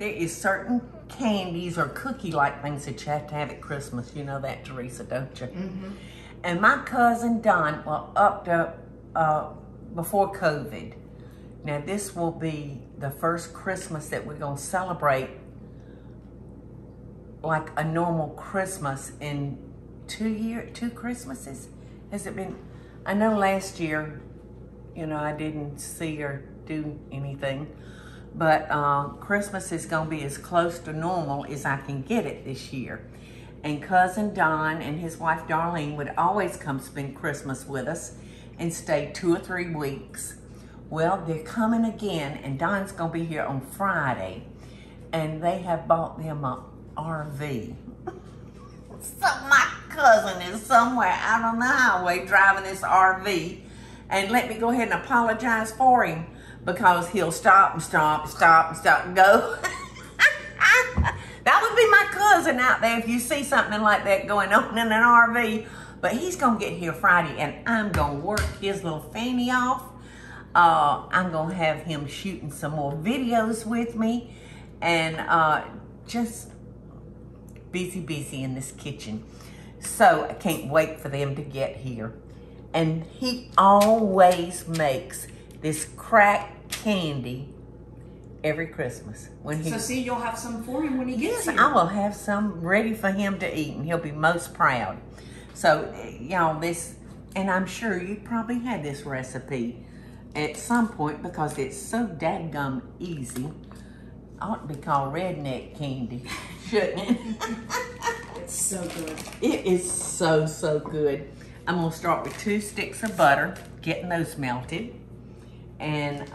there is certain candies or cookie-like things that you have to have at Christmas. You know that, Teresa, don't you? Mm-hmm. And my cousin Don, well, up to before COVID. Now this will be the first Christmas that we're gonna celebrate like a normal Christmas in 2 Christmases. Has it been? I know last year, you know, I didn't see or do anything, but Christmas is gonna be as close to normal as I can get it this year. And cousin Don and his wife Darlene would always come spend Christmas with us and stay 2 or 3 weeks. Well, they're coming again, and Don's gonna be here on Friday, and they have bought them a RV. So my cousin is somewhere out on the highway driving this RV, and let me go ahead and apologize for him, because he'll stop and stop and stop and stop and go. That would be my cousin out there if you see something like that going on in an RV. But he's gonna get here Friday, and I'm gonna work his little fanny off. I'm gonna have him shooting some more videos with me, and just busy in this kitchen. So I can't wait for them to get here. And he always makes this cracked candy every Christmas. When he, so see, you'll have some for him when he gets here. I will have some ready for him to eat, and he'll be most proud. So, y'all, this, and I'm sure you probably had this recipe at some point because it's so dadgum easy. Ought to be called redneck candy, shouldn't it? It's so good. It is so good. I'm gonna start with 2 sticks of butter, getting those melted. And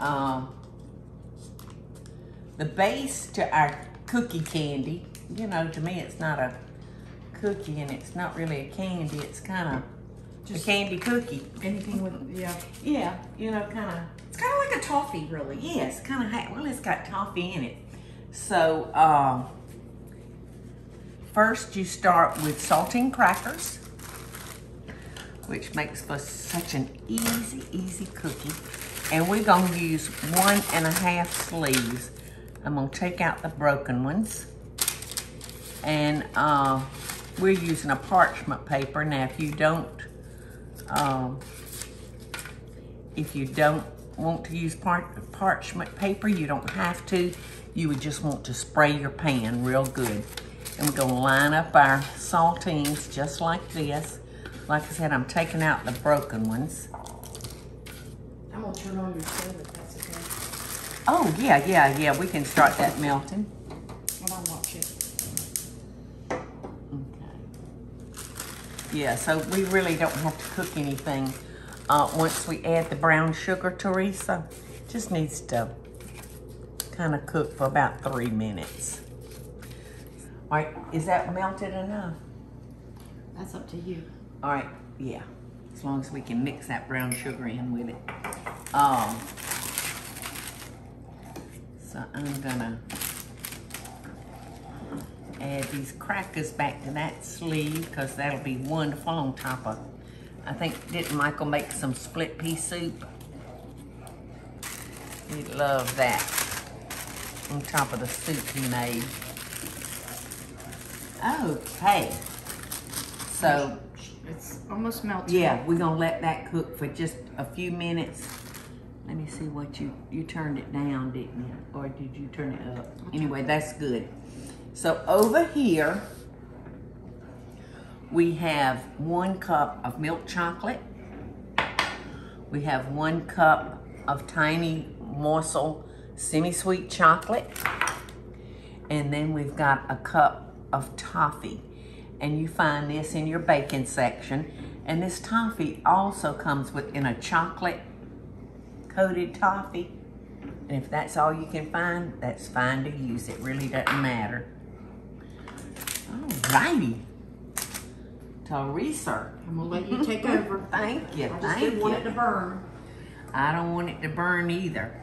the base to our cookie candy, you know, to me it's not a cookie and it's not really a candy, it's kind of just a candy cookie. Anything with, yeah. Yeah, you know, kind of. It's kind of like a toffee, really. Yes, kind of, well, it's got toffee in it. So, first you start with saltine crackers, which makes for such an easy cookie. And we're gonna use 1.5 sleeves. I'm gonna take out the broken ones. And we're using a parchment paper. Now, if you don't want to use parchment paper, you don't have to. You would just want to spray your pan real good. And we're gonna line up our saltines just like this. Like I said, I'm taking out the broken ones. I'm gonna turn on your stove if that's okay. Oh, yeah, we can start that melting. Hold on, watch it. Okay. Yeah, so we really don't have to cook anything once we add the brown sugar, Teresa. Just needs to kind of cook for about 3 minutes. All right, is that melted enough? That's up to you. All right, yeah, as long as we can mix that brown sugar in with it. So I'm gonna add these crackers back to that sleeve because that'll be wonderful on top of, I think, didn't Michael make some split pea soup? He'd love that on top of the soup he made. Okay, so it's almost melted. yeah, we're gonna let that cook for just a few minutes. Let me see what you turned it down, didn't you? Or did you turn it up? Anyway, that's good. So over here, we have 1 cup of milk chocolate. We have 1 cup of tiny morsel semi-sweet chocolate. And then we've got a cup of toffee. And you find this in your baking section. And this toffee also comes in a chocolate coated toffee. And if that's all you can find, that's fine to use. It really doesn't matter. Alrighty. Teresa. I'm gonna let you take over. Thank you, I just didn't want it to burn. I don't want it to burn either.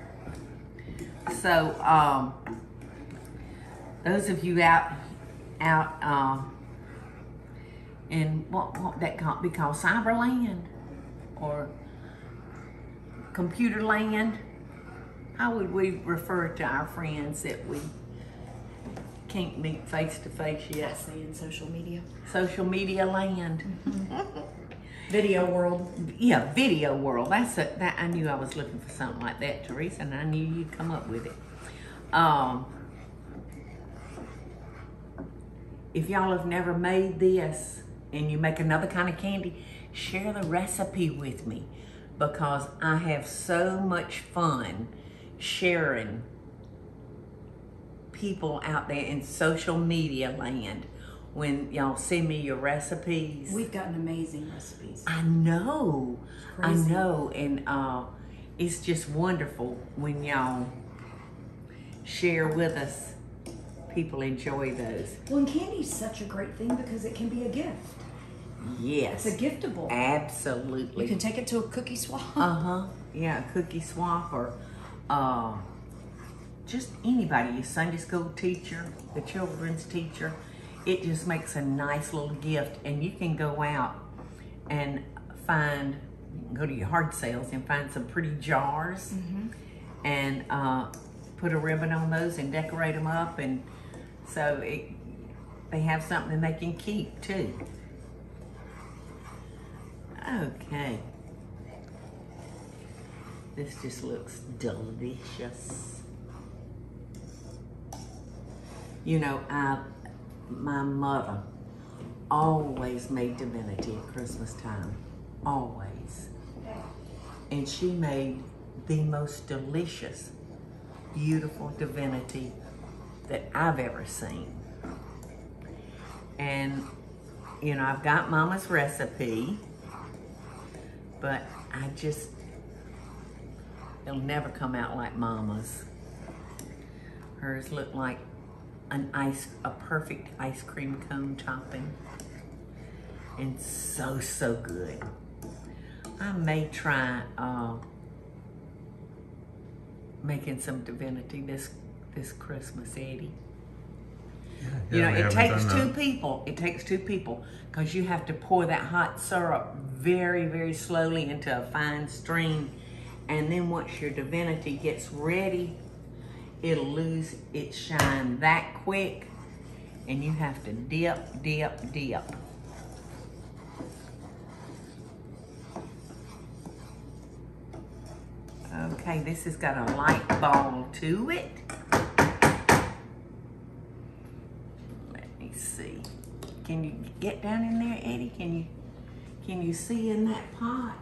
So, those of you out in what that can't be called, cyberland or computer land. How would we refer to our friends that we can't meet face to face yet. I say in social media. Social media land. Video world. Yeah, video world. That I knew I was looking for something like that, Teresa, and I knew you'd come up with it. If y'all have never made this and you make another kind of candy, share the recipe with me, because I have so much fun sharing people out there in social media land when y'all send me your recipes. We've gotten amazing recipes. I know, Crazy. I know, and it's just wonderful when y'all share with us. People enjoy those. Well, and candy's such a great thing because it can be a gift. Yes. It's a giftable. Absolutely. You can take it to a cookie swap. Uh-huh. Yeah, a cookie swap, or just anybody, your Sunday school teacher, the children's teacher. It just makes a nice little gift, and you can go out and go to your hard sales and find some pretty jars, and put a ribbon on those and decorate them up, and so they have something they can keep too. Okay. This just looks delicious. You know, my mother always made divinity at Christmas time, always. And she made the most delicious, beautiful divinity that I've ever seen. And, you know, I've got Mama's recipe, but it'll never come out like Mama's. Hers looked like a perfect ice cream cone topping, and so, so good. I may try making some divinity this Christmas, Eddie. Yeah, you know, it takes two that. people. It takes two people, because you have to pour that hot syrup very, very slowly into a fine stream, and then once your divinity gets ready, it'll lose its shine that quick, and you have to dip, dip, dip. Okay, this has got a light ball to it. Let me see. Can you get down in there, Eddie? Can you see in that pot?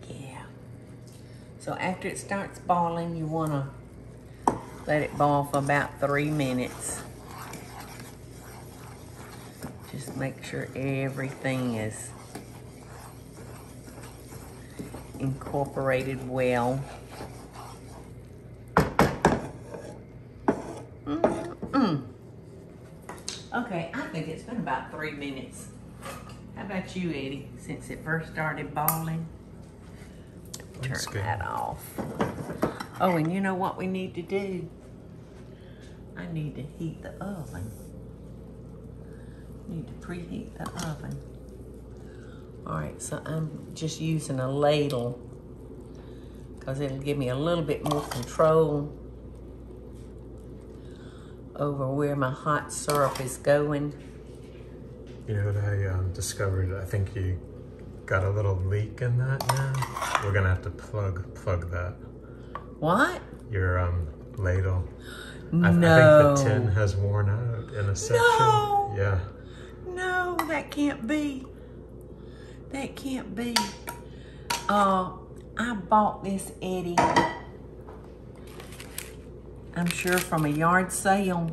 Yeah. So after it starts boiling, you want to let it boil for about 3 minutes. Just make sure everything is incorporated well. Okay, I think it's been about 3 minutes. How about you, Eddie, since it first started boiling? Turn that off. Oh, and you know what we need to do? I need to heat the oven. Need to preheat the oven. All right, so I'm just using a ladle because it'll give me a little bit more control over where my hot syrup is going. You know what I discovered? I think you got a little leak in that now. We're gonna have to plug that. What? Your ladle. No. I think the tin has worn out in a section. No. Yeah. No, that can't be. That can't be. I bought this, Eddie, I'm sure from a yard sale,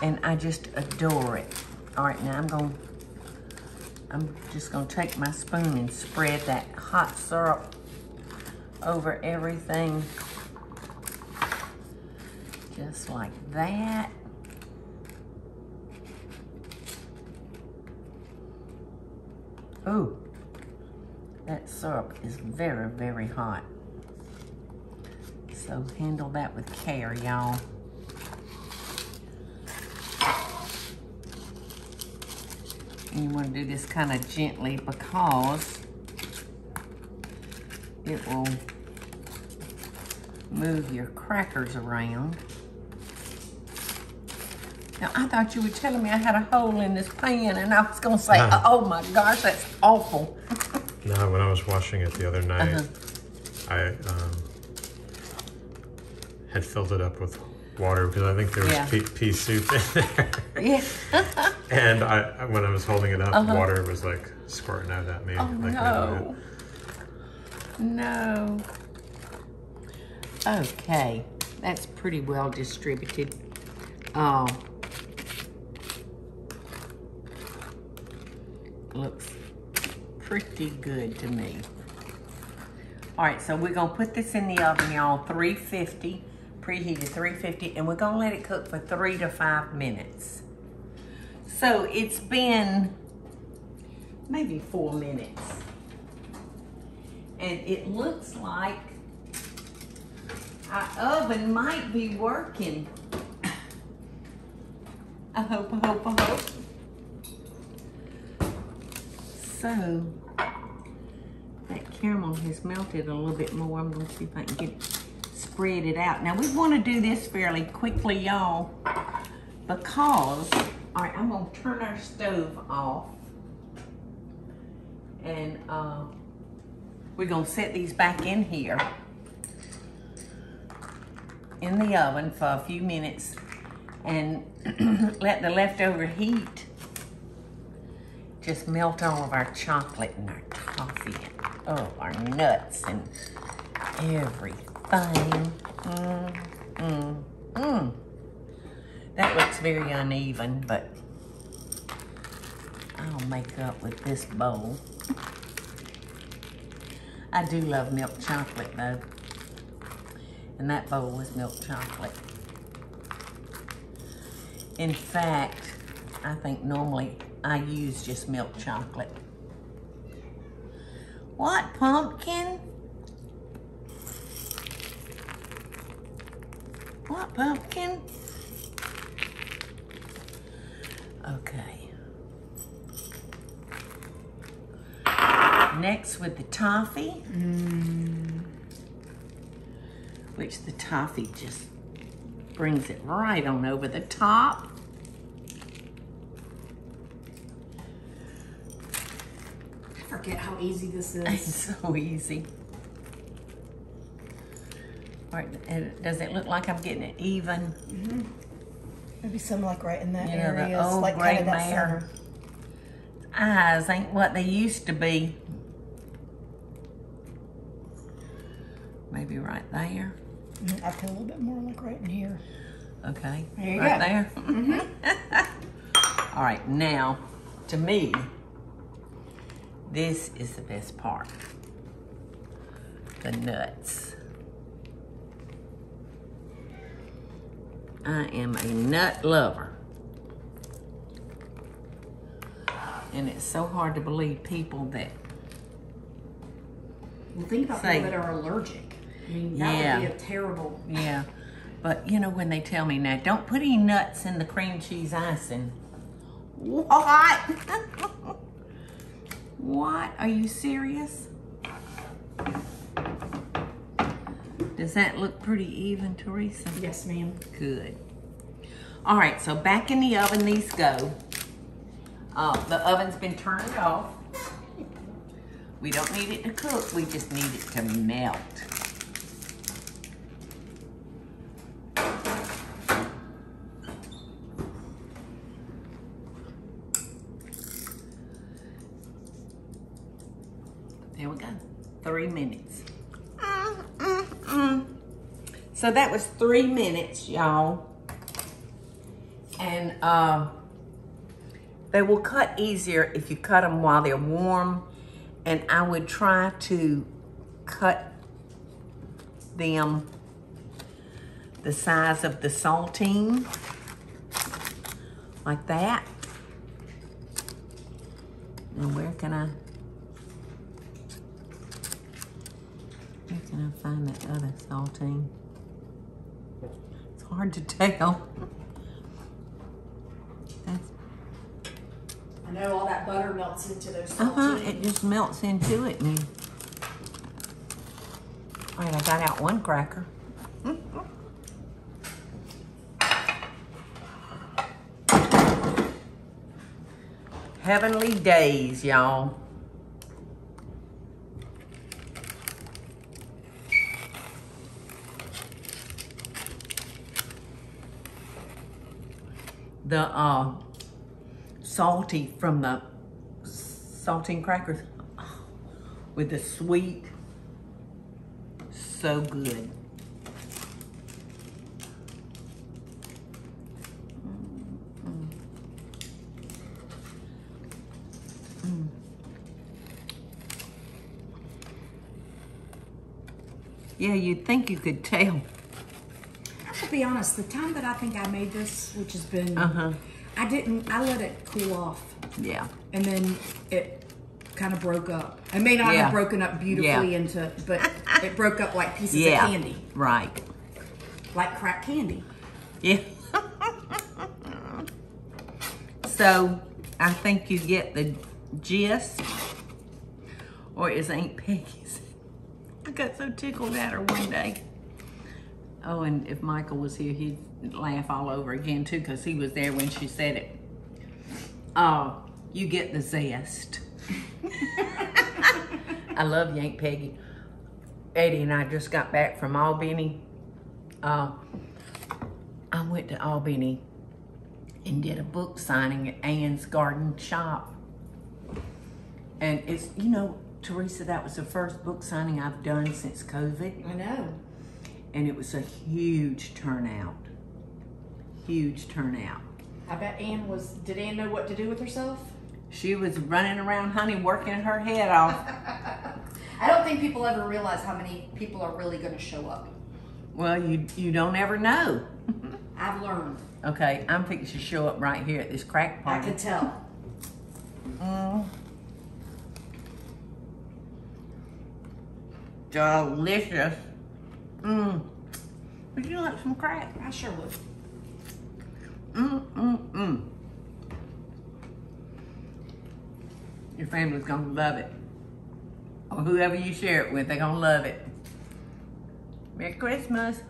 and I just adore it. All right, now I'm just gonna take my spoon and spread that hot syrup over everything, just like that. Ooh, that syrup is very, very hot. So handle that with care, y'all. And you want to do this kind of gently because it will move your crackers around. Now, I thought you were telling me I had a hole in this pan, and I was gonna say, oh my gosh, that's awful. No, when I was washing it the other night, I had filled it up with water because I think there was pea soup in there. Yeah. And when I was holding it up, water was like squirting out at me. Oh, like no. No. Okay, that's pretty well distributed. Looks pretty good to me. All right, so we're gonna put this in the oven, y'all, 350, preheated 350, and we're gonna let it cook for 3 to 5 minutes. So it's been maybe 4 minutes. And it looks like our oven might be working. I hope. So, that caramel has melted a little bit more. I'm gonna see if I can spread it out. Now we wanna do this fairly quickly, y'all, because, all right, I'm gonna turn our stove off. And we're gonna set these back in here in the oven for a few minutes and let the leftover heat just melt all of our chocolate and our toffee and our nuts and everything. That looks very uneven, but I'll make up with this bowl. I do love milk chocolate though. And that bowl was milk chocolate. In fact, I think normally I use just milk chocolate. What, pumpkin? What, pumpkin? Okay. Next with the toffee. Which the toffee just brings it right on over the top. I forget how easy this is. It's so easy. All right, does it look like I'm getting it even? Maybe some like right in that You know, area. the old like gray kind of that mare center. eyes ain't what they used to be. Maybe right there. I put a little bit more like right in here. Okay, There you right go. there. All right, now, to me, this is the best part. The nuts. I am a nut lover. And it's so hard to believe people that Well, think about Say- people that are allergic. I mean, that would be a terrible. Yeah, but you know when they tell me now, don't put any nuts in the cream cheese icing. What? What? Are you serious? Does that look pretty even, Teresa? Yes, ma'am. Good. All right, so back in the oven these go. The oven's been turned off. We don't need it to cook, we just need it to melt. There we go, 3 minutes. So that was 3 minutes, y'all. And they will cut easier if you cut them while they're warm. And I would try to cut them the size of the saltine, like that. And where can I find that other saltine? It's hard to tell. That's, I know all that butter melts into those saltines. it just melts into it. And All right, I got out one cracker. Heavenly days, y'all. The salty from the saltine crackers with the sweet, so good. Yeah, you'd think you could tell. To be honest, the time that I think I made this, which has been, I let it cool off. Yeah. And then it kind of broke up. It may not have broken up beautifully into, but it broke up like pieces of candy. Right. Like crack candy. Yeah. So, I think you get the gist, or is Aunt Peggy's. I got so tickled at her one day. Oh, and if Michael was here, he'd laugh all over again too, because he was there when she said it. Oh, you get the zest. I love you, Aunt Peggy. Eddie and I just got back from Albany. I went to Albany and did a book signing at Ann's Garden Shop. And it's, you know, Teresa, that was the first book signing I've done since COVID. I know. And it was a huge turnout. Huge turnout. I bet did Ann know what to do with herself? She was running around, honey, working her head off. I don't think people ever realize how many people are really going to show up. Well, you don't ever know. I've learned. Okay, I'm fixing to show up right here at this crack party. I could tell. Delicious. Would you like some crack? I sure would. Your family's gonna love it. Or whoever you share it with, they're gonna love it. Merry Christmas.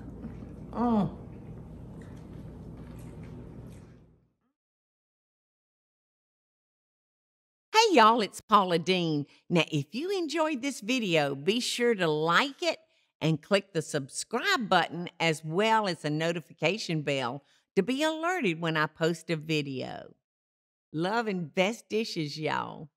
Hey y'all, it's Paula Deen. Now, if you enjoyed this video, be sure to like it and click the subscribe button as well as the notification bell to be alerted when I post a video. Love and best dishes, y'all.